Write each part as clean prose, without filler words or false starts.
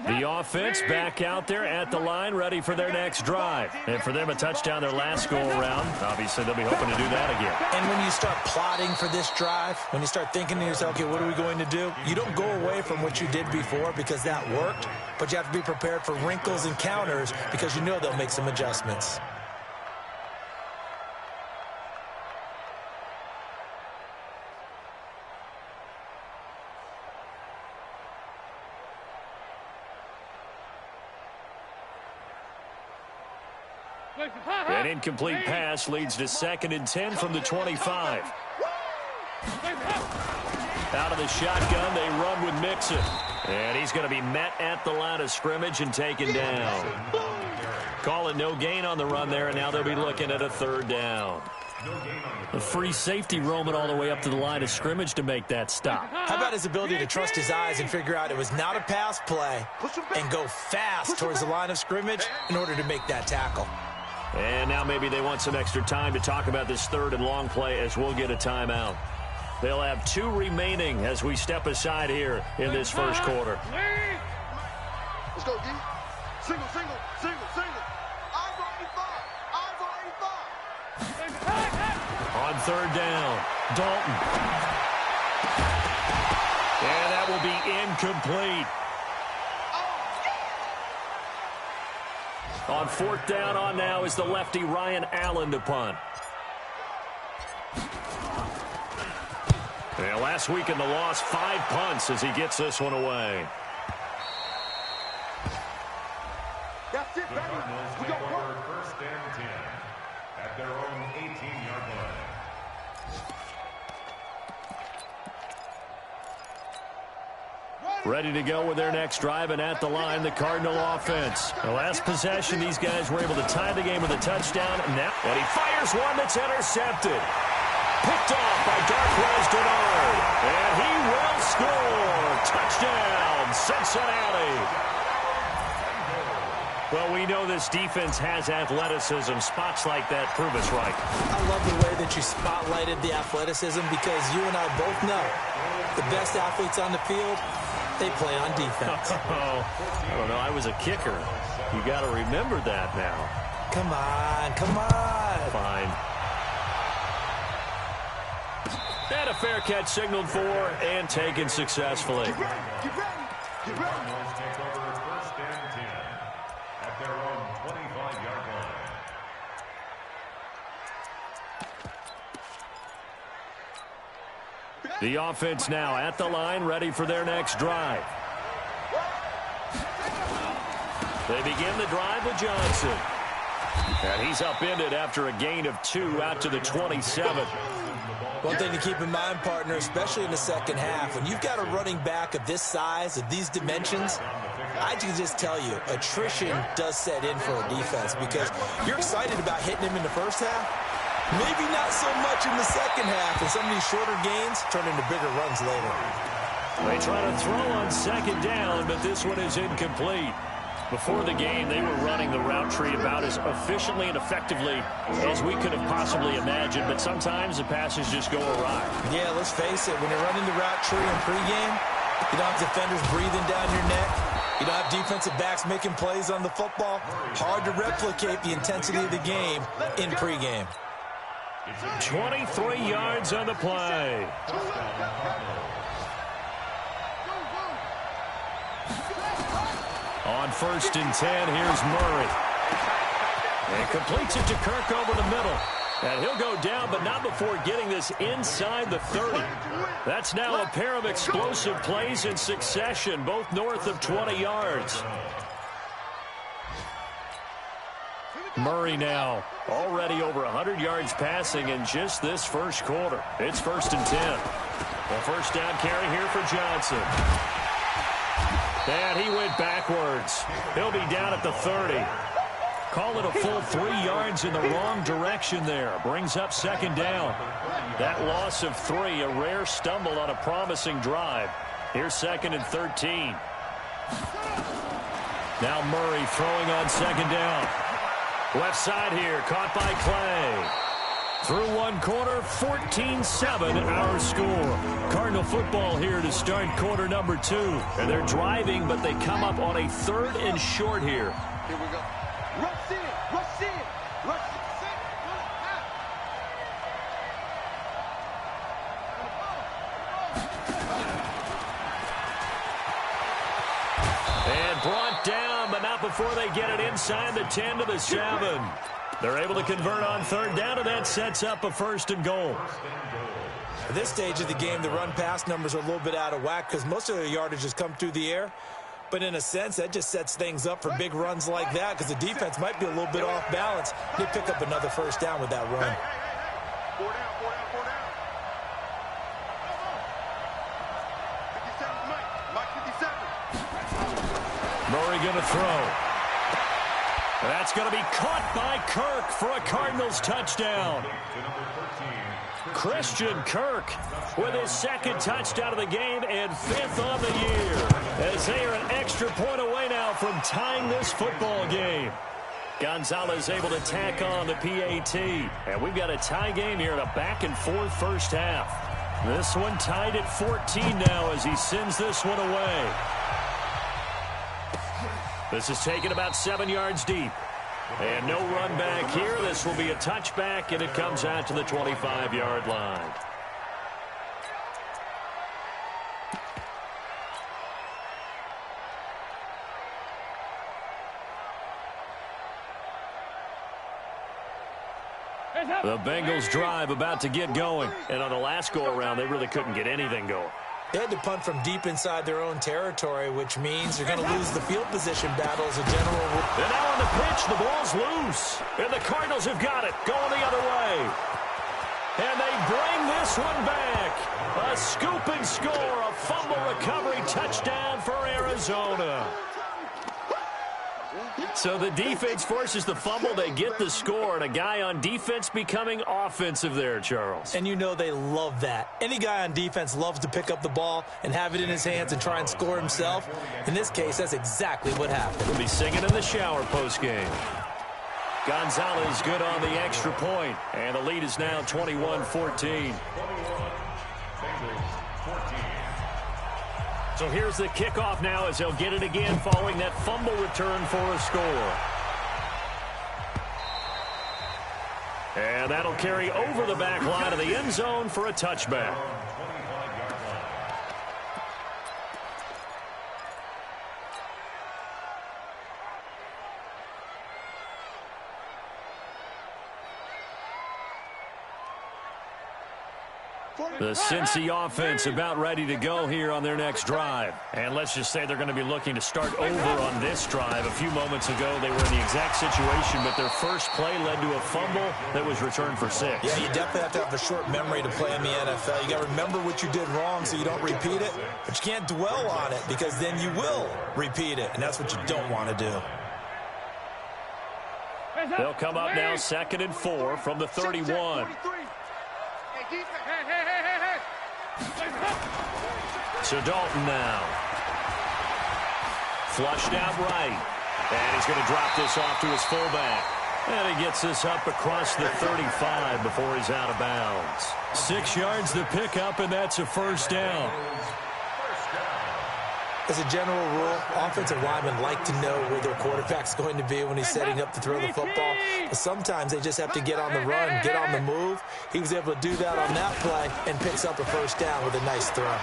The offense back out there at the line, ready for their next drive. And for them, a touchdown their last go-around. Obviously, they'll be hoping to do that again. And when you start plotting for this drive, when you start thinking to yourself, okay, what are we going to do? You don't go away from what you did before because that worked, but you have to be prepared for wrinkles and counters because you know they'll make some adjustments. An incomplete pass leads to 2nd and 10 from the 25. Out of the shotgun, they run with Mixon. And he's going to be met at the line of scrimmage and taken down. Call it no gain on the run there, and now they'll be looking at a 3rd down. A free safety roaming all the way up to the line of scrimmage to make that stop. How about his ability to trust his eyes and figure out it was not a pass play and go fast towards the line of scrimmage in order to make that tackle. And now maybe they want some extra time to talk about this 3rd and long play as we'll get a timeout. They'll have 2 remaining as we step aside here in this first quarter. Let's go, D. Single, single, single, single. Eyes on 85. Eyes on 85. On 3rd down, Dalton. And that will be incomplete. On 4th down on now is the lefty Ryan Allen to punt. And last week in the loss, 5 punts as he gets this one away. That's it, baby. We Take go over 1st and 10 at their own 18-yard line. Ready to go with their next drive, and at the line, the Cardinal offense. The last possession, these guys were able to tie the game with a touchdown. And he fires one that's intercepted. Picked off by Darquez Dennard. And he will score. Touchdown, Cincinnati. Well, we know this defense has athleticism. Spots like that prove us right. I love the way that you spotlighted the athleticism because you and I both know the best athletes on the field, they play on defense. I don't know. I was a kicker. You got to remember that now. Come on, come on. Fine. And a fair catch signaled for and taken successfully. Get ready. Get ready. Get ready. Cardinals take over 1st and 10 at their own 25-yard line. The offense now at the line, ready for their next drive. They begin the drive with Johnson. And he's upended after a gain of 2 out to the 27. One thing to keep in mind, partner, especially in the second half, when you've got a running back of this size, of these dimensions, I can just tell you, attrition does set in for a defense because you're excited about hitting him in the first half. Maybe not so much in the second half, and some of these shorter gains turn into bigger runs later. They try to throw on 2nd down, but this one is incomplete. Before the game, they were running the route tree about as efficiently and effectively as we could have possibly imagined, but sometimes the passes just go awry. Yeah, let's face it, when you're running the route tree in pregame, you don't have defenders breathing down your neck. You don't have defensive backs making plays on the football. Hard to replicate the intensity of the game in pregame. 23 yards on the play. On 1st and 10, here's Murray. And completes it to Kirk over the middle. And he'll go down, but not before getting this inside the 30. That's now a pair of explosive plays in succession, both north of 20 yards. Murray now already over 100 yards passing in just this first quarter. It's 1st and 10. The first down carry here for Johnson. And he went backwards. He'll be down at the 30. Call it a full 3 yards in the wrong direction there. Brings up 2nd down. That loss of 3, a rare stumble on a promising drive. Here's 2nd and 13. Now Murray throwing on 2nd down. Left side here, caught by Clay. Through one quarter, 14-7 our score. Cardinal football here to start quarter number 2. And they're driving, but they come up on a 3rd and short here. Here we go. Rush in, rush in, rush in. And brought down, but not before they get it inside the 10 to the 7. They're able to convert on 3rd down, and that sets up a 1st and goal. At this stage of the game, the run-pass numbers are a little bit out of whack because most of their yardage has come through the air. But in a sense, that just sets things up for big runs like that because the defense might be a little bit off balance. They pick up another 1st down with that run. Four down, four down, four down. 57, Mike 57. Murray going to throw. That's going to be caught by Kirk for a Cardinals touchdown. Christian Kirk with his 2nd touchdown of the game and 5th on the year, as they are an extra point away now from tying this football game. Gonzalez able to tack on the PAT, and we've got a tie game here in a back-and-forth first half. This one tied at 14 now as he sends this one away. This is taken about 7 yards deep. And no run back here. This will be a touchback, and it comes out to the 25-yard line. The Bengals drive about to get going. And on the last go-around, they really couldn't get anything going. They had to punt from deep inside their own territory, which means you're going to lose the field position battle as a general rule. And now on the pitch, the ball's loose. And the Cardinals have got it, going the other way. And they bring this one back. A scoop and score, a fumble recovery touchdown for Arizona. So the defense forces the fumble. They get the score, and a guy on defense becoming offensive there, Charles. And you know they love that. Any guy on defense loves to pick up the ball and have it in his hands and try and score himself. In this case, that's exactly what happened. We'll be singing in the shower postgame. Gonzalez good on the extra point, and the lead is now 21-14. So here's the kickoff now as they'll get it again following that fumble return for a score. And that'll carry over the back line of the end zone for a touchback. The Cincy offense about ready to go here on their next drive. And let's just say they're going to be looking to start over on this drive. A few moments ago, they were in the exact situation, but their first play led to a fumble that was returned for 6. Yeah, you definitely have to have a short memory to play in the NFL. You got to remember what you did wrong so you don't repeat it, but you can't dwell on it because then you will repeat it, and that's what you don't want to do. They'll come up now 2nd and 4 from the 31. So Dalton now. Flushed out right. And he's going to drop this off to his fullback. And he gets this up across the 35 before he's out of bounds. 6 yards to pick up, and that's a 1st down. As a general rule, offensive linemen like to know where their quarterback's going to be when he's setting up to throw the football. But sometimes they just have to get on the run, get on the move. He was able to do that on that play and picks up a 1st down with a nice throw.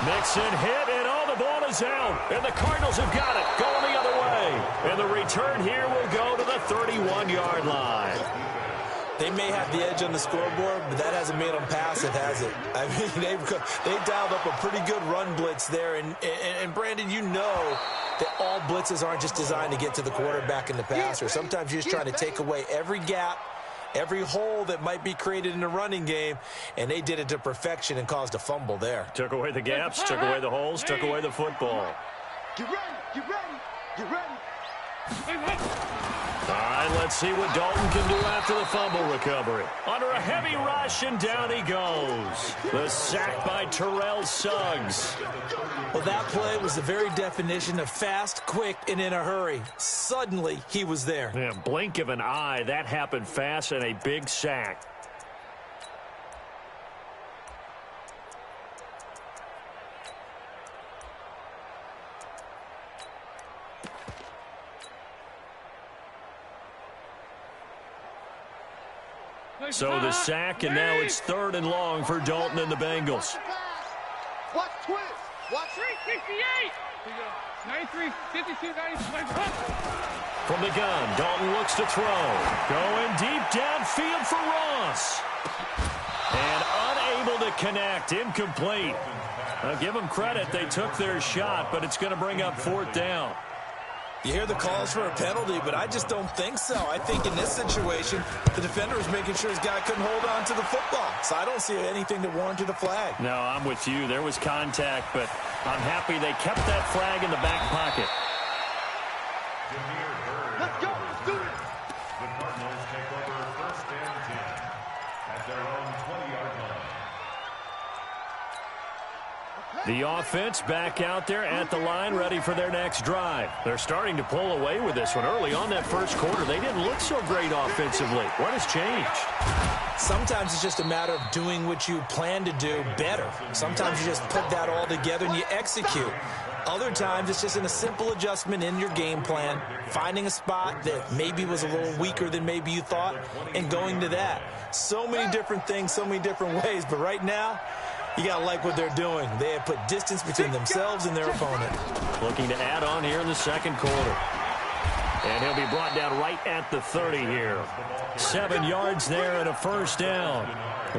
Mixon hit, and all the ball is out. And the Cardinals have got it, going the other way. And the return here will go to the 31-yard line. They may have the edge on the scoreboard, but that hasn't made them passive, has it? I mean, they've dialed up a pretty good run blitz there. And Brandon, you know that all blitzes aren't just designed to get to the quarterback and the passer. Sometimes you're just trying to take away every gap, every hole that might be created in the running game, and they did it to perfection and caused a fumble there. Took away the gaps, took away the holes, took away the football. Get ready, get ready, get ready. All right, let's see what Dalton can do after the fumble recovery. Under a heavy rush, and down he goes. The sack by Terrell Suggs. Well, that play was the very definition of fast, quick, and in a hurry. Suddenly, he was there. Yeah, blink of an eye, that happened fast, and a big sack. So the sack, and now it's 3rd and long for Dalton and the Bengals. Watch twist. Watch 368. 93, 52, 95. From the gun, Dalton looks to throw. Going deep downfield for Ross. And unable to connect. Incomplete. Now give them credit. They took their shot, but it's going to bring up 4th down. You hear the calls for a penalty, but I just don't think so. I think in this situation, the defender was making sure his guy couldn't hold on to the football. So I don't see anything that warranted a flag. No, I'm with you. There was contact, but I'm happy they kept that flag in the back pocket. Let's go. Let's do it. The Cardinals take over 1st and 10 at their own 20-yard line. The offense back out there at the line, ready for their next drive. They're starting to pull away with this one. Early on that first quarter, they didn't look so great offensively. What has changed? Sometimes it's just a matter of doing what you plan to do better. Sometimes you just put that all together and you execute. Other times it's just in a simple adjustment in your game plan, finding a spot that maybe was a little weaker than maybe you thought, and going to that. So many different things, so many different ways, but right now, you got to like what they're doing. They have put distance between themselves and their opponent. Looking to add on here in the second quarter. And he'll be brought down right at the 30 here. 7 yards there and a 1st down.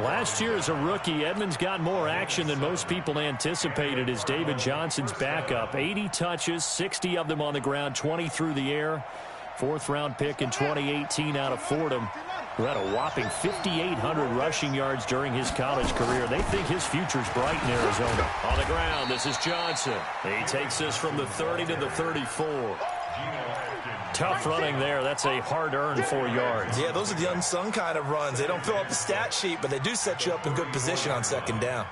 Last year as a rookie, Edmonds got more action than most people anticipated as David Johnson's backup. 80 touches, 60 of them on the ground, 20 through the air. 4th-round pick in 2018 out of Fordham, who had a whopping 5,800 rushing yards during his college career. They think his future's bright in Arizona. On the ground, this is Johnson. He takes this from the 30 to the 34. Tough running there. That's a hard-earned 4 yards. Yeah, those are the unsung kind of runs. They don't fill up the stat sheet, but they do set you up in good position on 2nd down.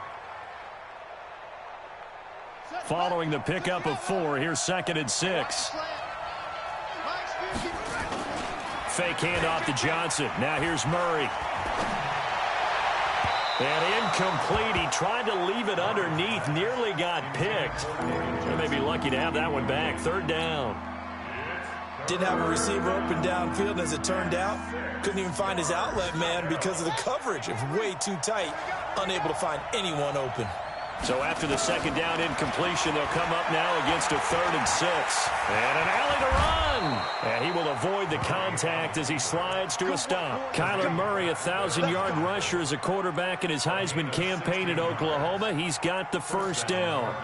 Following the pickup of 4, here's 2nd and 6. Fake handoff to Johnson. Now here's Murray. And incomplete. He tried to leave it underneath. Nearly got picked. They may be lucky to have that one back. 3rd down. Didn't have a receiver open downfield, and as it turned out, couldn't even find his outlet man because of the coverage. It was way too tight. Unable to find anyone open. So after the 2nd down incompletion, they'll come up now against a 3rd and 6. And an alley to run. And he will avoid the contact as he slides to a stop. Kyler Murray, 1,000-yard rusher as a quarterback in his Heisman campaign at Oklahoma. He's got the 1st down.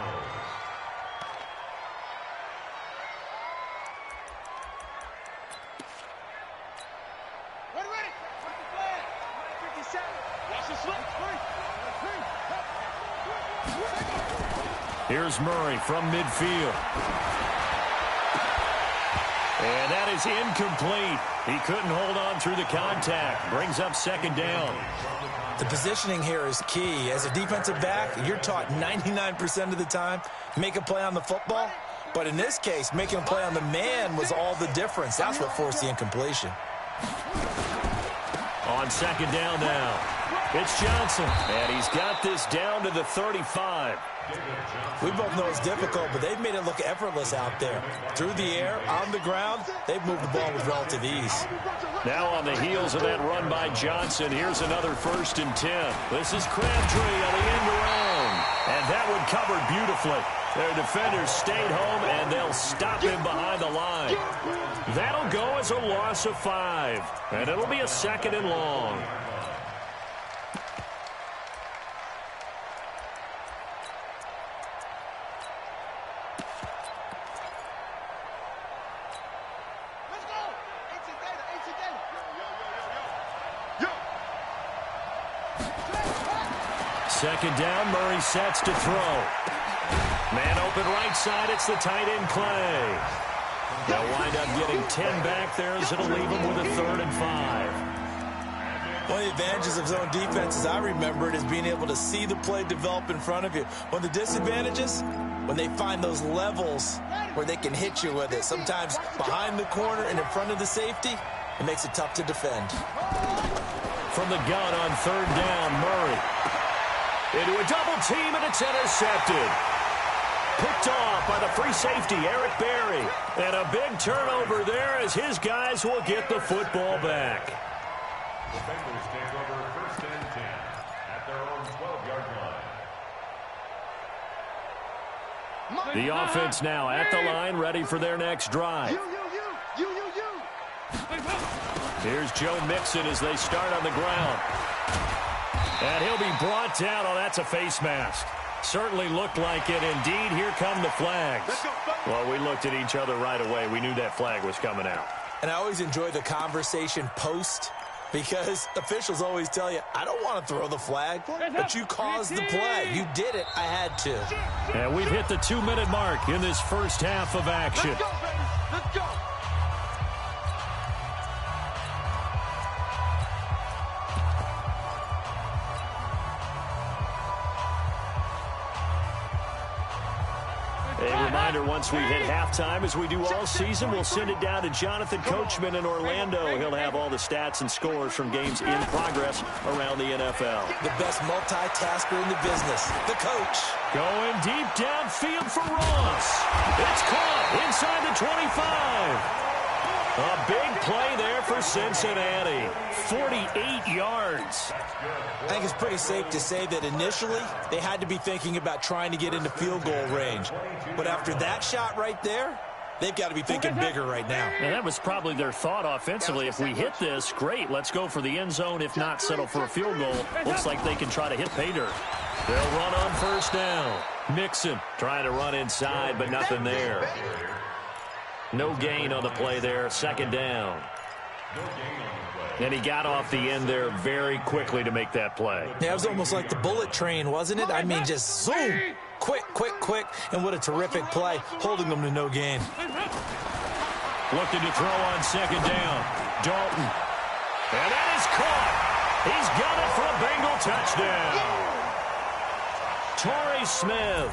Here's Murray from midfield. And that is incomplete. He couldn't hold on through the contact. Brings up 2nd down. The positioning here is key. As a defensive back, you're taught 99% of the time, make a play on the football. But in this case, making a play on the man was all the difference. That's what forced the incompletion. On 2nd down now, it's Johnson. And he's got this down to the 35. We both know it's difficult, but they've made it look effortless out there. Through the air, on the ground, they've moved the ball with relative ease. Now on the heels of that run by Johnson, here's another 1st and 10. This is Crabtree on the end around. And that one covered beautifully. Their defenders stayed home, and they'll stop him behind the line. That'll go as a loss of 5. And it'll be a 2nd and long. Second down, Murray sets to throw. Man open right side, it's the tight end Clay. They'll wind up getting 10 back there as it'll leave them with a 3rd and 5. One of the advantages of zone defense, as I remember it, is being able to see the play develop in front of you. One of the disadvantages, when they find those levels where they can hit you with it. Sometimes behind the corner and in front of the safety, it makes it tough to defend. From the gun on 3rd down, Murray. Into a double team, and it's intercepted. Picked off by the free safety, Eric Berry. And a big turnover there as his guys will get the football back. The Bengals take over first and 10 at their own 12-yard line. The offense now at the line, ready for their next drive. You. Here's Joe Mixon as they start on the ground. And he'll be brought down. Oh, that's a face mask. Certainly looked like it. Indeed, here come the flags. Well, we looked at each other right away. We knew that flag was coming out. And I always enjoy the conversation post because officials always tell you, I don't want to throw the flag, but you caused the play. You did it. I had to. And we've hit the 2-minute mark in this first half of action. Let's go, baby. Let's go. A reminder, once we hit halftime, as we do all season, we'll send it down to Jonathan Coachman in Orlando. He'll have all the stats and scores from games in progress around the NFL. The best multitasker in the business, the coach. Going deep downfield for Ross. It's caught inside the 25. A big play there for Cincinnati. 48 yards. I think it's pretty safe to say that initially they had to be thinking about trying to get into field goal range. But after that shot right there, they've got to be thinking bigger right now. And that was probably their thought offensively. If we hit this, great, let's go for the end zone. If not, settle for a field goal. Looks like they can try to hit pay dirt. They'll run on first down. Mixon trying to run inside, but nothing there. No gain on the play there. Second down. And he got off the end there very quickly to make that play. Yeah, it was almost like the bullet train, wasn't it? I mean, just zoom. Quick. And what a terrific play, holding them to no gain. Looking to throw on second down. Dalton. And that is caught. He's got it for a Bengal touchdown. Torrey Smith,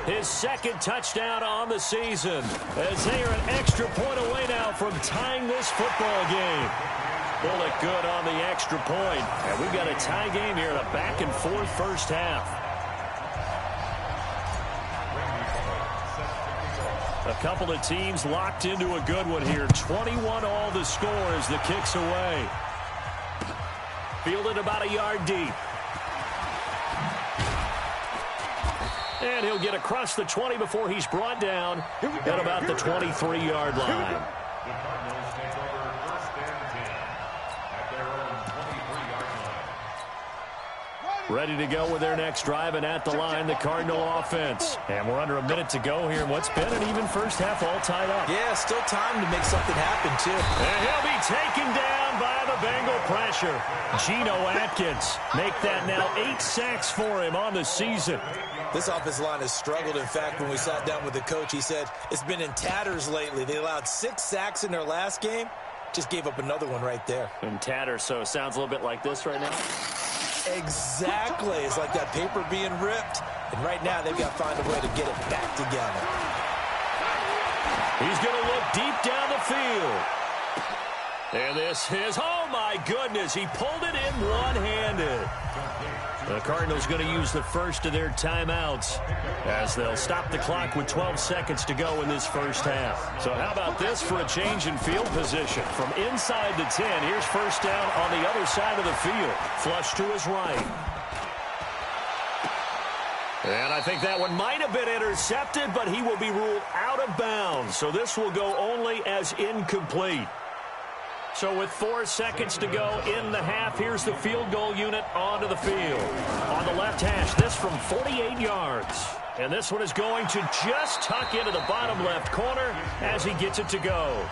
his second touchdown on the season, as they are an extra point away now from tying this football game. Bullet good on the extra point. And we've got a tie game here in a back-and-forth first half. A couple of teams locked into a good one here. 21 all the score as the kick's away. Fielded about a yard deep. And he'll get across the 20 before he's brought down at about the 23-yard line. The Cardinals take over first and 10 at their own 23-yard line. Ready to go with their next drive, and at the line, the Cardinal offense. And we're under a minute to go here in what's been an even first half, all tied up. Yeah, still time to make something happen, too. And he'll be taken down by the Bengal pressure. Geno Atkins make that now 8 sacks for him on the season. This offensive line has struggled. In fact, when we sat down with the coach, he said it's been in tatters lately. They allowed 6 sacks in their last game. Just gave up another one right there. In tatters, so it sounds a little bit like this right now. Exactly. It's like that paper being ripped. And right now, they've got to find a way to get it back together. He's going to look deep down the field. And this is, oh my goodness, he pulled it in one-handed. The Cardinals going to use the first of their timeouts as they'll stop the clock with 12 seconds to go in this first half. So how about this for a change in field position? From inside the 10, here's first down on the other side of the field. Flush to his right. And I think that one might have been intercepted, but he will be ruled out of bounds. So this will go only as incomplete. So with 4 seconds to go in the half, here's the field goal unit onto the field. On the left hash, this from 48 yards. And this one is going to just tuck into the bottom left corner as he gets it to go.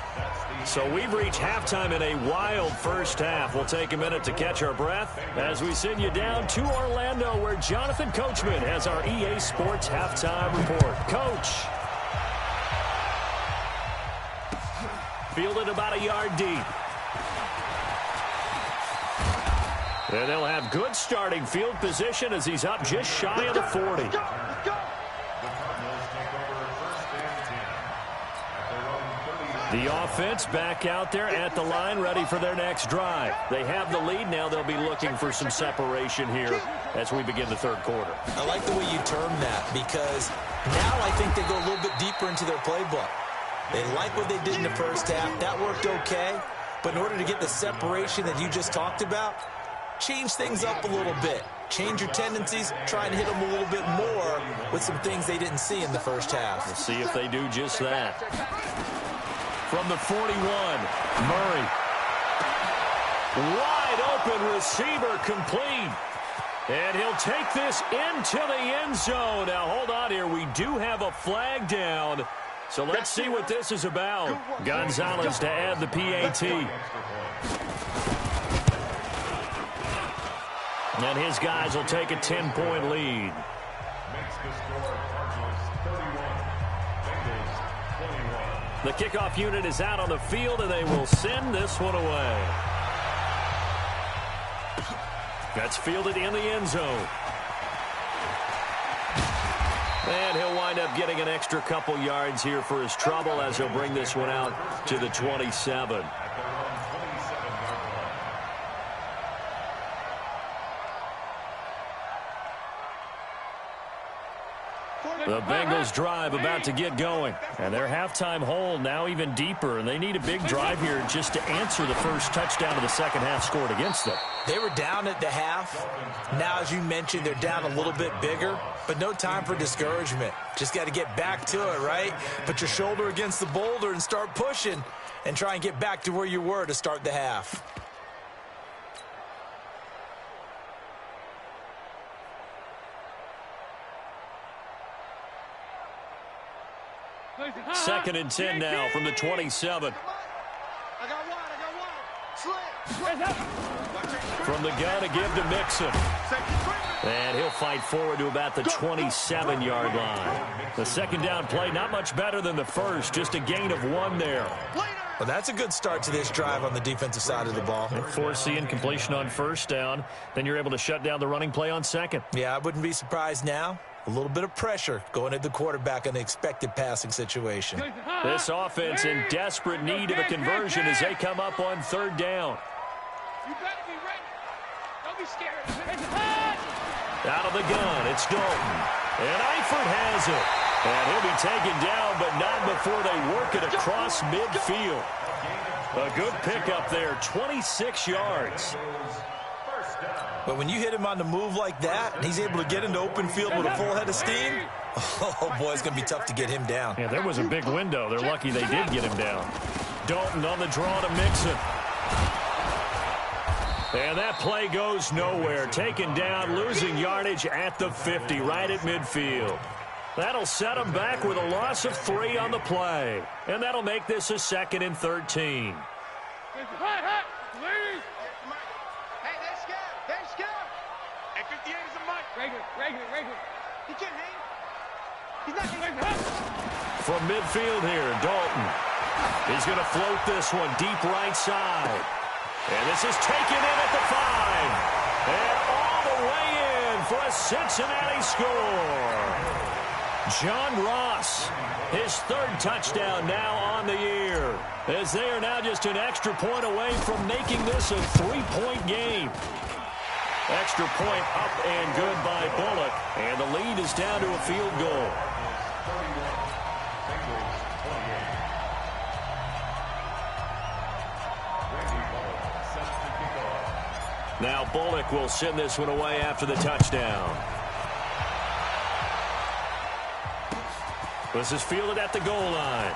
So we've reached halftime in a wild first half. We'll take a minute to catch our breath as we send you down to Orlando, where Jonathan Coachman has our EA Sports halftime report. Coach. Fielded about a yard deep. And they'll have good starting field position as he's up just shy of the 40. The Cardinals take over first and 10 at their own 30. The offense back out there at the line, ready for their next drive. They have the lead. Now they'll be looking for some separation here as we begin the third quarter. I like the way you term that, because now I think they go a little bit deeper into their playbook. They like what they did in the first half. That worked okay. But in order to get the separation that you just talked about, change things up a little bit. Change your tendencies, try and hit them a little bit more with some things they didn't see in the first half. We'll see if they do just that. From the 41, Murray. Wide open receiver complete. And he'll take this into the end zone. Now, hold on here. We do have a flag down. So let's see what this is about. Gonzalez to add the PAT. And his guys will take a 10-point lead. Makes the score Cardinals 31, Bengals 21. The kickoff unit is out on the field, and they will send this one away. That's fielded in the end zone. And he'll wind up getting an extra couple yards here for his trouble as he'll bring this one out to the 27. The Bengals drive about to get going. And their halftime hole now even deeper. And they need a big drive here just to answer the first touchdown of the second half scored against them. They were down at the half. Now, as you mentioned, they're down a little bit bigger. But no time for discouragement. Just got to get back to it, right? Put your shoulder against the boulder and start pushing. And try and get back to where you were to start the half. Second and 10 now from the 27. I got one. Slip. From the gun, a give to Mixon. And he'll fight forward to about the 27-yard line. The second down play, not much better than the first, just a gain of 1 there. Well, that's a good start to this drive on the defensive side of the ball. Force the incompletion on first down. Then you're able to shut down the running play on second. Yeah, I wouldn't be surprised now. A little bit of pressure going at the quarterback in the expected passing situation. This offense in desperate need of a conversion as they come up on third down. You better be ready. Don't be scared. Out of the gun, it's Dalton. And Eifert has it. And he'll be taken down, but not before they work it across midfield. A good pickup there, 26 yards. But when you hit him on the move like that, and he's able to get into open field with a full head of steam, oh, boy, it's going to be tough to get him down. Yeah, there was a big window. They're lucky they did get him down. Dalton on the draw to Mixon. And that play goes nowhere. Taken down, losing yardage at the 50, right at midfield. That'll set him back with a loss of 3 on the play. And that'll make this a 2nd and 13. Hey, they're scared. They're scared. Hey, 58 is a mic. Regular. He can't hang. He's not hanging. From midfield here, Dalton. He's going to float this one deep right side. And this is taken in at the 5. And all the way in for a Cincinnati score. John Ross, his 3rd touchdown now on the year, as they are now just an extra point away from making this a 3-point game. Extra point up and good by Bullock, and the lead is down to a field goal. Now Bullock will send this one away after the touchdown. This is fielded at the goal line.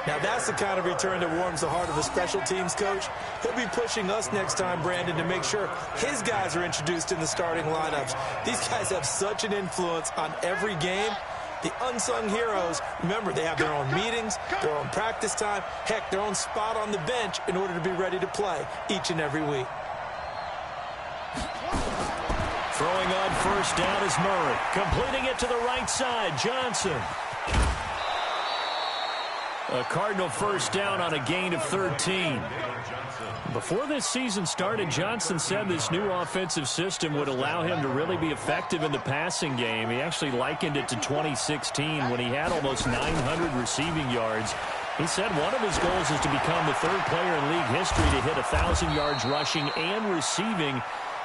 Now, that's the kind of return that warms the heart of a special teams coach. He'll be pushing us next time, Brandon, to make sure his guys are introduced in the starting lineups. These guys have such an influence on every game. The unsung heroes, remember, they have their own meetings, their own practice time, heck, their own spot on the bench in order to be ready to play each and every week. Throwing on first down is Murray. Completing it to the right side, Johnson. A Cardinal first down on a gain of 13. Before this season started, Johnson said this new offensive system would allow him to really be effective in the passing game. He actually likened it to 2016 when he had almost 900 receiving yards. He said one of his goals is to become the 3rd player in league history to hit 1,000 yards rushing and receiving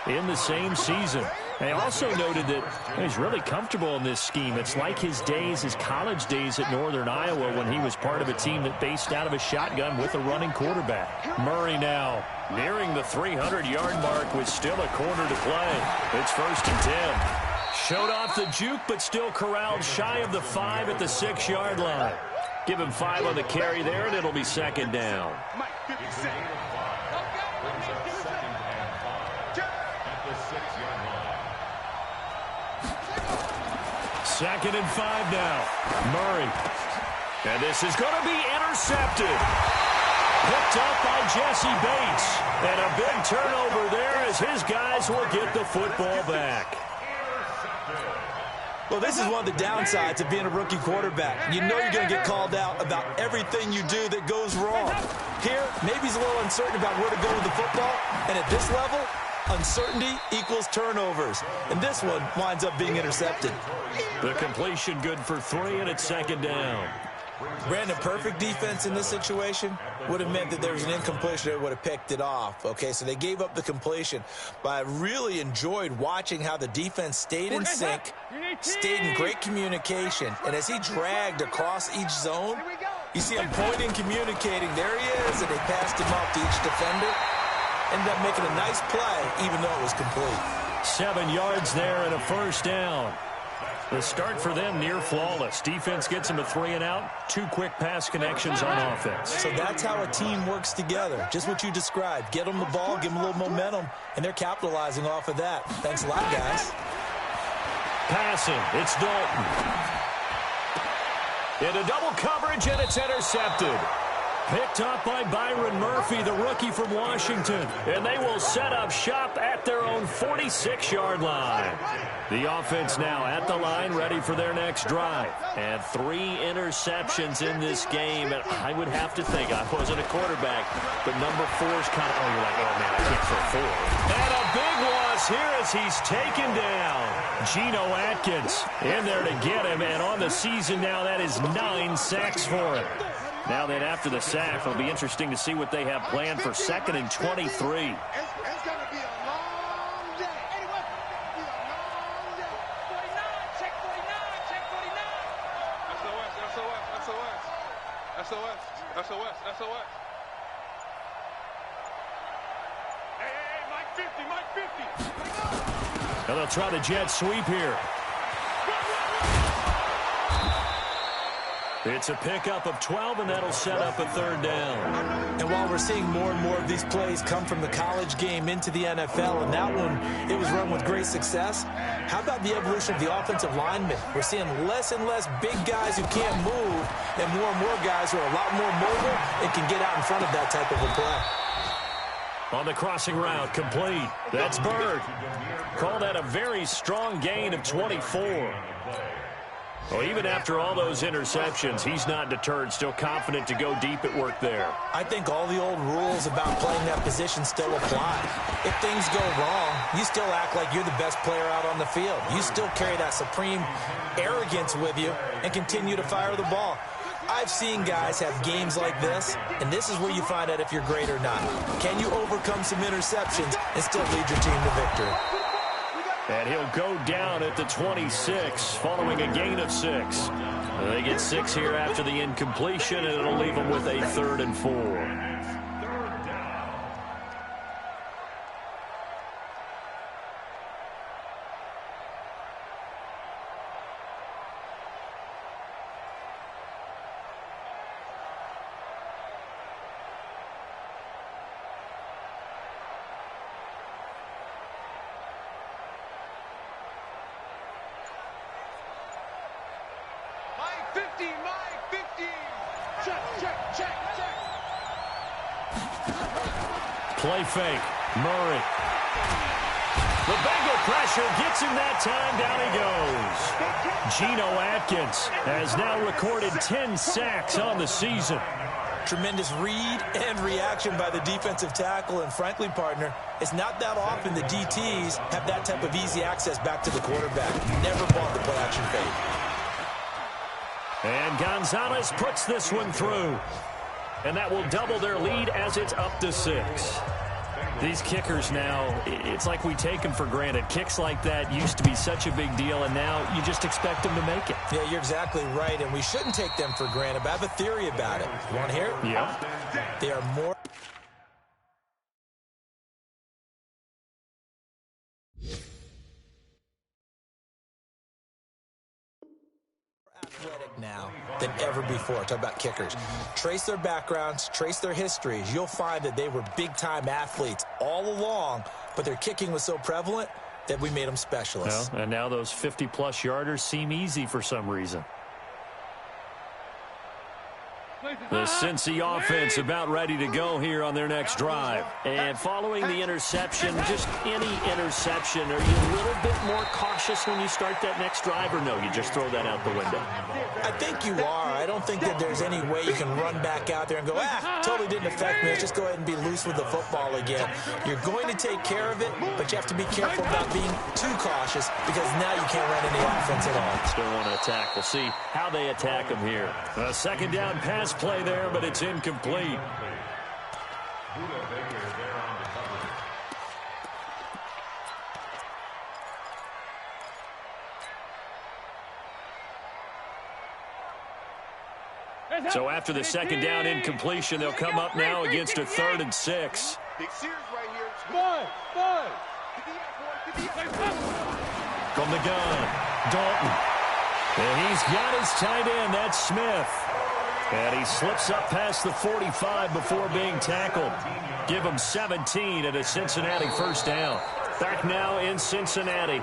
in the same season. They also noted that he's really comfortable in this scheme. It's like his college days at Northern Iowa when he was part of a team that based out of a shotgun with a running quarterback. Murray now nearing the 300-yard mark with still a quarter to play. It's 1st and 10. Showed off the juke, but still corralled shy of the 5 at the 6-yard line. Give him 5 on the carry there, and it'll be 2nd down. Second and 5 now. Murray. And this is going to be intercepted. Picked up by Jesse Bates. And a big turnover there as his guys will get the football back. Well, this is one of the downsides of being a rookie quarterback. You know you're going to get called out about everything you do that goes wrong. Here, maybe he's a little uncertain about where to go with the football. And at this level, uncertainty equals turnovers. And this one winds up being intercepted. The completion good for 3, and it's 2nd down. Brandon, perfect defense in this situation would have meant that there was an incompletion that would have picked it off. Okay, so they gave up the completion. But I really enjoyed watching how the defense stayed in sync, stayed in great communication. And as he dragged across each zone, you see him pointing, communicating. There he is, and they passed him off to each defender. Ended up making a nice play, even though it was complete. 7 yards there and a 1st down. The start for them near flawless. Defense gets them a 3 and out. 2 quick pass connections on offense. So that's how a team works together. Just what you described. Get them the ball, give them a little momentum, and they're capitalizing off of that. Thanks a lot, guys. Passing. It's Dalton. Into double coverage, and it's intercepted. Picked up by Byron Murphy, the rookie from Washington. And they will set up shop at their own 46-yard line. The offense now at the line, ready for their next drive. And 3 interceptions in this game. And I would have to think, I wasn't a quarterback, but number 4 is kind of, you're like, oh, man, I can't throw 4. And a big loss here as he's taken down. Geno Atkins in there to get him. And on the season now, that is 9 sacks for him. Now then, after the sack, it'll be interesting to see what they have planned for 2nd and 23. It's going to be a long day. Anyway, it's going to be a long day. 49, check 49, check 49. SOS. Hey, Mike 50. Now they'll try the jet sweep here. It's a pickup of 12, and that'll set up a 3rd down. And while we're seeing more and more of these plays come from the college game into the NFL, and that one, it was run with great success, how about the evolution of the offensive linemen? We're seeing less and less big guys who can't move, and more guys who are a lot more mobile and can get out in front of that type of a play. On the crossing route, complete. That's Bird. Call that a very strong gain of 24. Well, even after all those interceptions, he's not deterred, still confident to go deep at work there. I think all the old rules about playing that position still apply. If things go wrong, you still act like you're the best player out on the field. You still carry that supreme arrogance with you and continue to fire the ball. I've seen guys have games like this, and this is where you find out if you're great or not. Can you overcome some interceptions and still lead your team to victory? And he'll go down at the 26 following a gain of 6. They get 6 here after the incompletion, and it'll leave them with a 3rd and 4. Play fake. Murray. The Bengal pressure gets him that time. Down he goes. Geno Atkins has now recorded 10 sacks on the season. Tremendous read and reaction by the defensive tackle. And frankly, partner, it's not that often the DTs have that type of easy access back to the quarterback. Never bought the play action fake. And Gonzalez puts this one through. And that will double their lead as it's up to 6. These kickers now, it's like we take them for granted. Kicks like that used to be such a big deal, and now you just expect them to make it. Yeah, you're exactly right, and we shouldn't take them for granted, but I have a theory about it. You want to hear it? Yeah. They are more athletic now than ever before. Talk about kickers. Trace their backgrounds, trace their histories. You'll find that they were big-time athletes all along, but their kicking was so prevalent that we made them specialists. Well, and now those 50-plus yarders seem easy for some reason. The Cincy offense about ready to go here on their next drive. And following the interception, just any interception, are you a little bit more cautious when you start that next drive, or no, you just throw that out the window? I think you are. I don't think that there's any way you can run back out there and go, totally didn't affect me. Let's just go ahead and be loose with the football again. You're going to take care of it, but you have to be careful about being too cautious because now you can't run any offense at all. Still want to attack. We'll see how they attack them here. A second down pass play there, but it's incomplete. So after the second down incompletion, they'll come up now against a 3rd and 6. Big series right here. From the gun, Dalton. And he's got his tight end. That's Smith. And he slips up past the 45 before being tackled. Give him 17 and a Cincinnati first down. Back now in Cincinnati.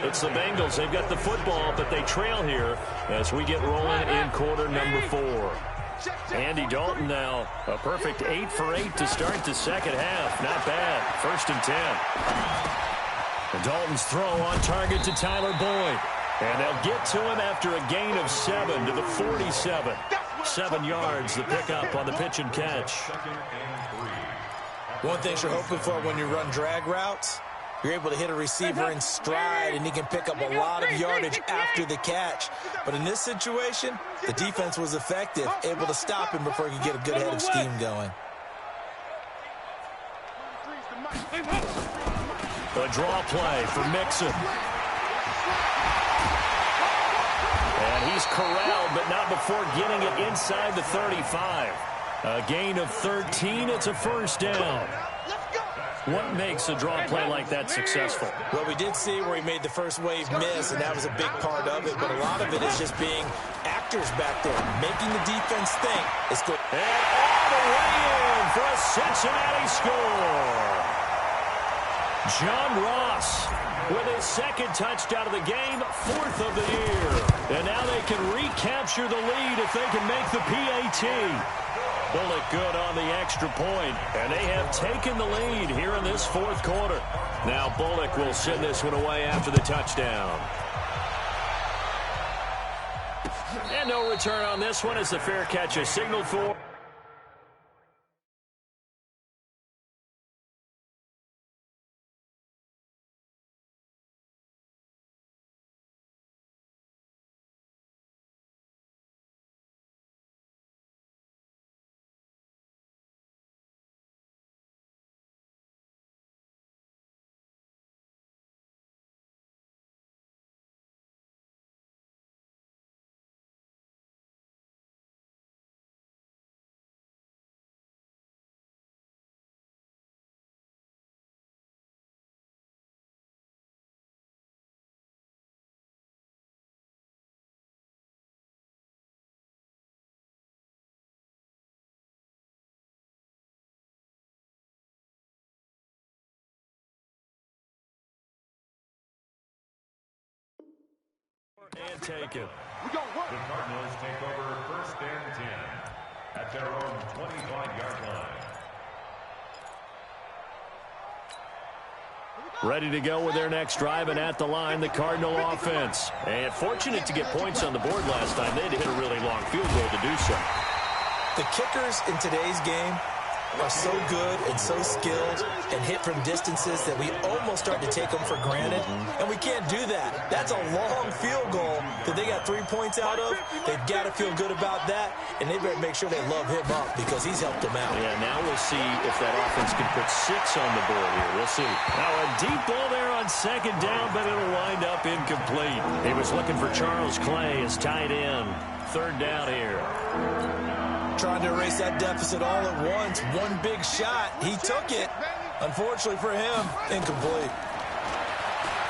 It's the Bengals. They've got the football, but they trail here as we get rolling in quarter number 4. Andy Dalton now, a perfect 8 for 8 to start the second half. Not bad. 1st and 10. And Dalton's throw on target to Tyler Boyd. And they'll get to him after a gain of 7 to the 47. 7 yards, the pickup on the pitch and catch. One thing you're hoping for when you run drag routes, you're able to hit a receiver in stride, and he can pick up a lot of yardage after the catch. But in this situation, the defense was effective, able to stop him before he could get a good head of steam going. A draw play for Mixon. And he's corralled, but not before getting it inside the 35. A gain of 13. It's a first down. What makes a draw play like that successful? Well, we did see where he made the first wave miss, and that was a big part of it. But a lot of it is just being actors back there, making the defense think. It's good. And all the way in for a Cincinnati score. John Ross with his 2nd touchdown of the game, 4th of the year. And now they can recapture the lead if they can make the PAT. Bullock good on the extra point, and they have taken the lead here in this 4th quarter. Now Bullock will send this one away after the touchdown. And no return on this one as the fair catch is signaled for. And take it. The Cardinals take over 1st and 10 at their own 25-yard line. Ready to go with their next drive, and at the line, the Cardinal offense. And fortunate to get points on the board last time. They had to hit a really long field goal to do so. The kickers in today's game are so good and so skilled and hit from distances that we almost start to take them for granted, and we can't do that. That's a long field goal that they got 3 points out of. They've got to feel good about that, and they better make sure they love him up because he's helped them out. Yeah, now we'll see if that offense can put 6 on the board here. We'll see. Now a deep ball there on second down, but it'll wind up incomplete. He was looking for Charles Clay as tight end. Third down here. Trying to erase that deficit all at once. One big shot. He took it. Unfortunately for him, incomplete.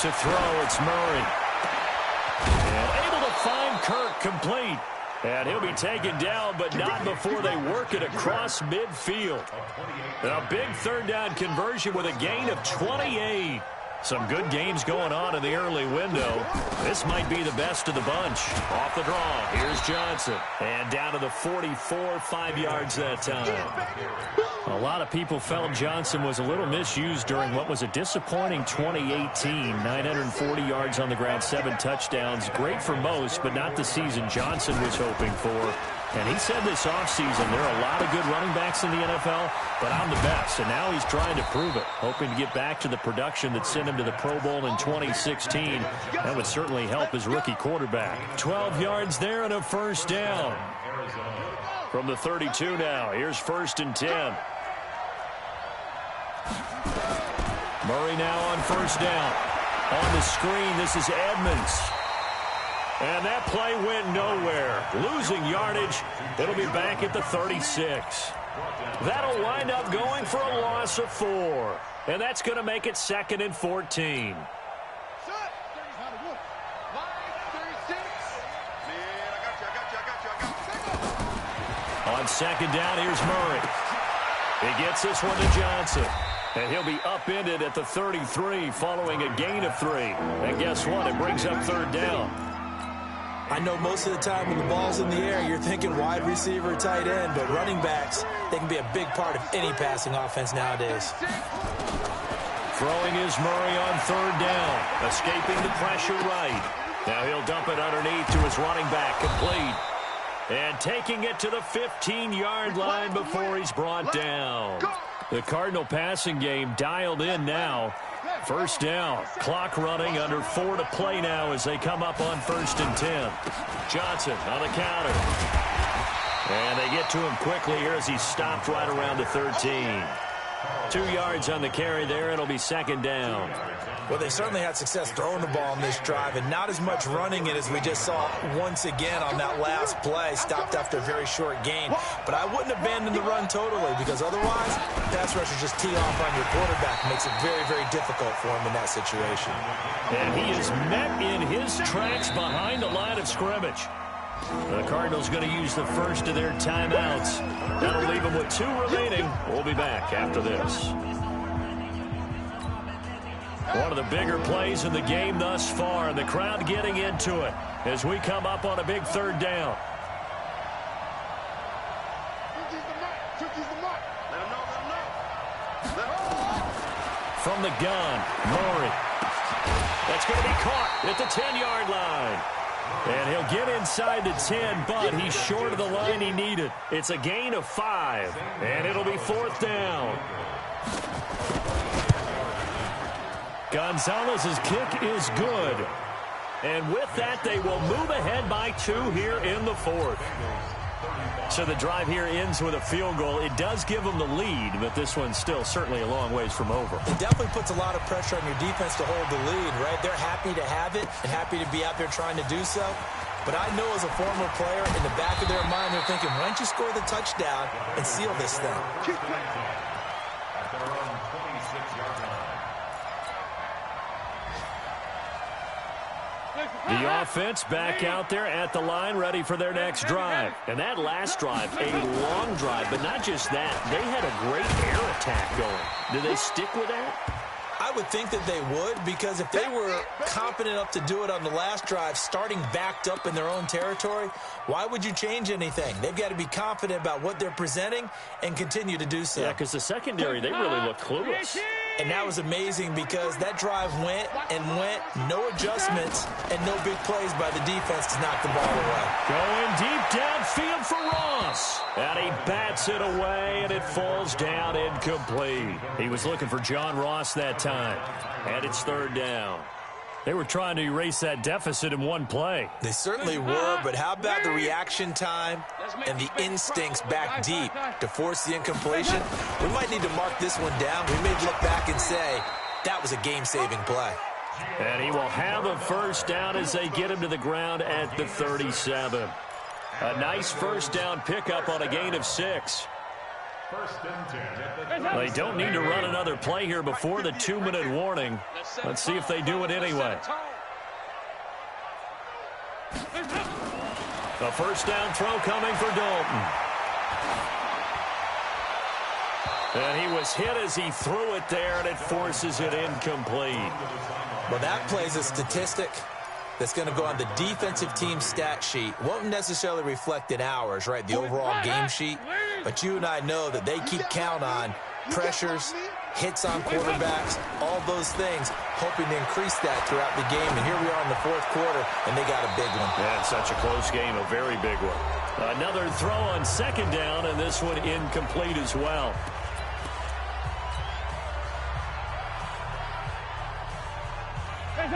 To throw, it's Murray. And able to find Kirk complete. And he'll be taken down, but not before they work it across midfield. A big third down conversion with a gain of 28. Some good games going on in the early window. This might be the best of the bunch. Off the draw, here's Johnson. And down to the 44, 5 yards that time. A lot of people felt Johnson was a little misused during what was a disappointing 2018. 940 yards on the ground, 7 touchdowns. Great for most, but not the season Johnson was hoping for. And he said this offseason there are a lot of good running backs in the NFL, but I'm the best. And now he's trying to prove it, hoping to get back to the production that sent him to the Pro Bowl in 2016. That would certainly help his rookie quarterback. 12 yards there and a first down. From the 32 now, here's 1st and 10. Murray now on first down. On the screen, this is Edmonds. And that play went nowhere. Losing yardage. It'll be back at the 36. That'll wind up going for a loss of 4. And that's going to make it 2nd and 14. On second down, here's Murray. He gets this one to Johnson. And he'll be upended at the 33 following a gain of 3. And guess what? It brings up third down. I know most of the time when the ball's in the air, you're thinking wide receiver, tight end, but running backs, they can be a big part of any passing offense nowadays. Throwing is Murray on third down, escaping the pressure right. Now he'll dump it underneath to his running back, complete. And taking it to the 15-yard line before he's brought down. The Cardinal passing game dialed in now. First down. Clock running, under 4 to play now as they come up on 1st and 10. Johnson on the counter. And they get to him quickly here as he's stopped right around the 13. 2 yards on the carry there. It'll be 2nd down. Well, they certainly had success throwing the ball on this drive, and not as much running it as we just saw once again on that last play. Stopped after a very short gain. But I wouldn't abandon the run totally, because otherwise, pass rushers just tee off on your quarterback. Makes it very, very difficult for him in that situation. And he is met in his tracks behind the line of scrimmage. The Cardinals going to use the first of their timeouts. That'll leave them with 2 remaining. We'll be back after this. One of the bigger plays in the game thus far, and the crowd getting into it as we come up on a big third down. From the gun, Murray. That's going to be caught at the 10-yard line. And he'll get inside the 10, but he's short of the line he needed. It's a gain of 5, and it'll be 4th down. Gonzalez's kick is good. And with that, they will move ahead by 2 here in the 4th. So the drive here ends with a field goal. It does give them the lead, but this one's still certainly a long ways from over. It definitely puts a lot of pressure on your defense to hold the lead, right? They're happy to have it and happy to be out there trying to do so. But I know as a former player, in the back of their mind, they're thinking, why don't you score the touchdown and seal this thing? The offense back out there at the line, ready for their next drive. And that last drive, a long drive, but not just that. They had a great air attack going. Do they stick with that? I would think that they would, because if they were confident enough to do it on the last drive, starting backed up in their own territory, why would you change anything? They've got to be confident about what they're presenting and continue to do so. Yeah, because the secondary, they really look clueless. And that was amazing because that drive went and went, no adjustments, and no big plays by the defense to knock the ball away. Going deep downfield for Ross. And he bats it away, and it falls down incomplete. He was looking for John Ross that time. And it's third down. They were trying to erase that deficit in one play. They certainly were, but how about the reaction time and the instincts back deep to force the incompletion? We might need to mark this one down. We may look back and say, that was a game-saving play. And he will have a first down as they get him to the ground at the 37. A nice first down pickup on a gain of 6. They don't need to run another play here before the 2-minute warning. Let's see if they do it anyway. A first down throw coming for Dalton. And he was hit as he threw it there, and it forces it incomplete. Well, that plays a statistic that's going to go on the defensive team stat sheet. Won't necessarily reflect in ours, right, the overall game sheet. But you and I know that they keep count on pressures, hits on quarterbacks, all those things, hoping to increase that throughout the game. And here we are in the fourth quarter, and they got a big one. Yeah, such a close game, a very big one. Another throw on second down, and this one incomplete as well.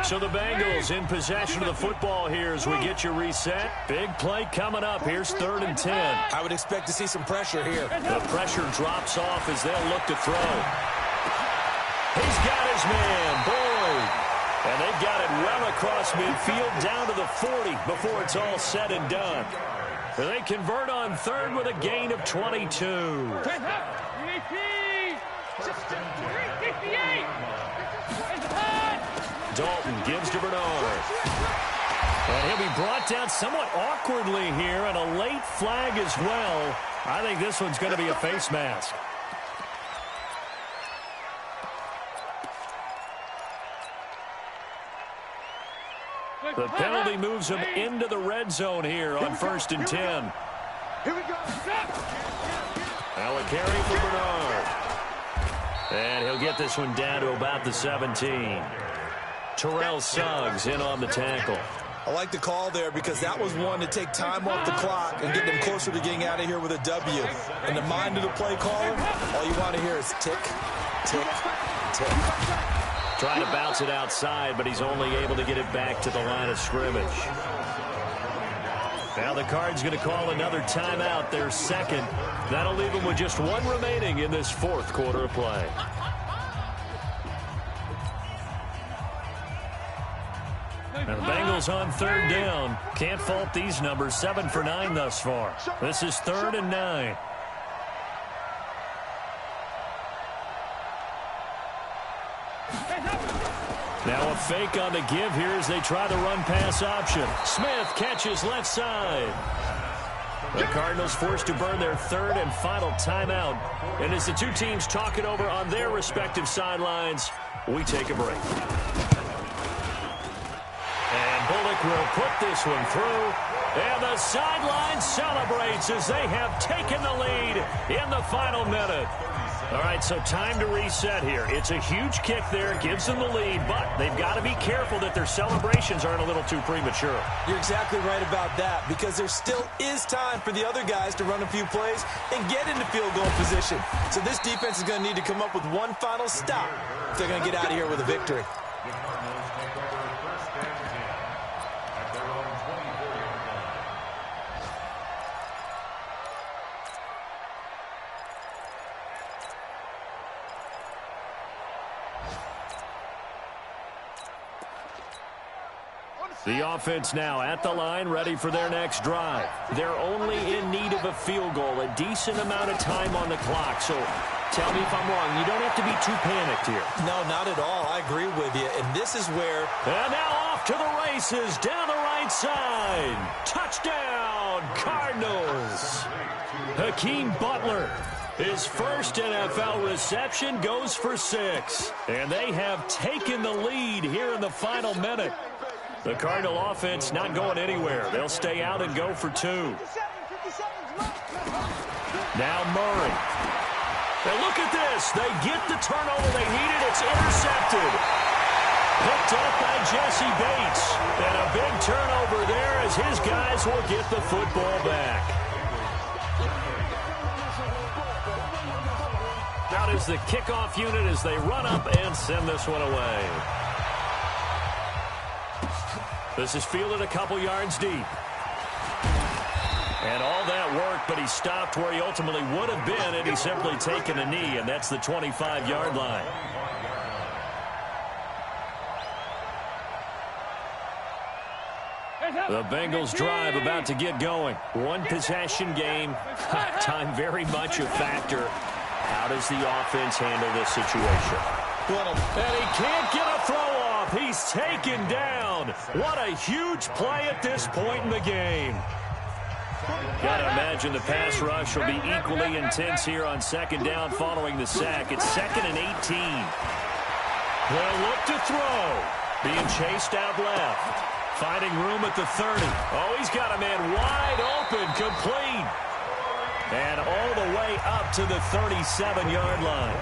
So the Bengals in possession of the football here as we get you reset. Big play coming up. Here's 3rd and 10. I would expect to see some pressure here. The pressure drops off as they'll look to throw. He's got his man, Boyd. And they've got it well across midfield down to the 40 before it's all said and done. They convert on 3rd with a gain of 22. Dalton gives to Bernard. And he'll be brought down somewhat awkwardly here, and a late flag as well. I think this one's going to be a face mask. The penalty moves him into the red zone here on 1st and 10. Here we go. Now a carry for Bernard. And he'll get this one down to about the 17. Terrell Suggs in on the tackle. I like the call there because that was one to take time off the clock and get them closer to getting out of here with a W. In the mind of the play caller, all you want to hear is tick, tick, tick. Trying to bounce it outside, but he's only able to get it back to the line of scrimmage. Now the Cards going to call another timeout, their second. That'll leave them with just one remaining in this 4th quarter of play. And the Bengals on 3rd down. Can't fault these numbers. 7 for 9 thus far. This is 3rd and 9. Now a fake on the give here as they try the run-pass option. Smith catches left side. The Cardinals forced to burn their 3rd and final timeout. And as the two teams talk it over on their respective sidelines, we take a break. And Bullock will put this one through. And the sideline celebrates as they have taken the lead in the final minute. All right, so time to reset here. It's a huge kick there, gives them the lead, but they've got to be careful that their celebrations aren't a little too premature. You're exactly right about that because there still is time for the other guys to run a few plays and get into field goal position. So this defense is going to need to come up with one final stop if they're going to get out of here with a victory. The offense now at the line, ready for their next drive. They're only in need of a field goal, a decent amount of time on the clock. So tell me if I'm wrong. You don't have to be too panicked here. No, not at all. I agree with you. And this is where... And now off to the races, down the right side. Touchdown, Cardinals. Hakeem Butler. His first NFL reception goes for 6. And they have taken the lead here in the final minute. The Cardinal offense not going anywhere. They'll stay out and go for 2. Now Murray. And look at this. They get the turnover they needed. It's intercepted. Picked up by Jesse Bates. And a big turnover there as his guys will get the football back. Out is the kickoff unit as they run up and send this one away. This is fielded a couple yards deep. And all that work, but he stopped where he ultimately would have been had he simply taken a knee, and that's the 25-yard line. The Bengals drive about to get going. One possession game. Time very much a factor. How does the offense handle this situation? And he can't get a throw off. He's taken down. What a huge play at this point in the game. Got to imagine the pass rush will be equally intense here on second down following the sack. It's 2nd and 18. They'll look to throw. Being chased out left. Finding room at the 30. Oh, he's got a man wide open, complete. And all the way up to the 37-yard line.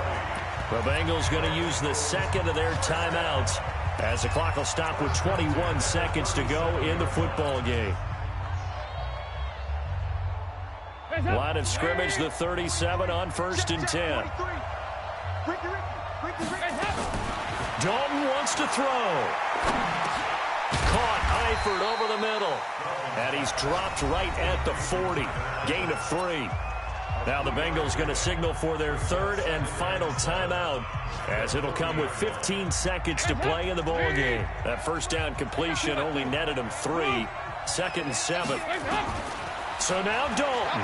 The Bengals going to use the second of their timeouts as the clock will stop with 21 seconds to go in the football game. Line of scrimmage, the 37 on 1st and 10. Dalton wants to throw. Caught Eifert over the middle. And he's dropped right at the 40. Gain of 3. Now the Bengals going to signal for their third and final timeout as it'll come with 15 seconds to play in the ball game. That first down completion only netted him 3. 2nd and 7. So now Dalton.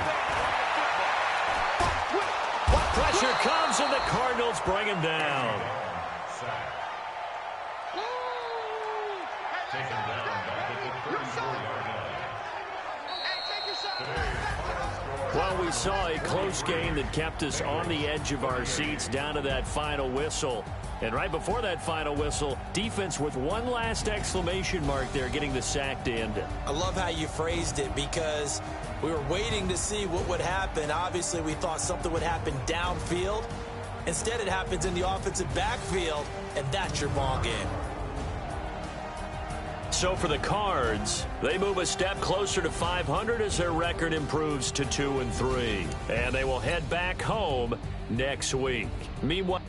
Pressure comes and the Cardinals bring him down. Well, we saw a close game that kept us on the edge of our seats down to that final whistle. And right before that final whistle, defense with one last exclamation mark there, getting the sack to end it. I love how you phrased it because we were waiting to see what would happen. Obviously, we thought something would happen downfield. Instead, it happens in the offensive backfield, and that's your ball game. So for the Cards, they move a step closer to 500 as their record improves to 2-3. And they will head back home next week. Meanwhile,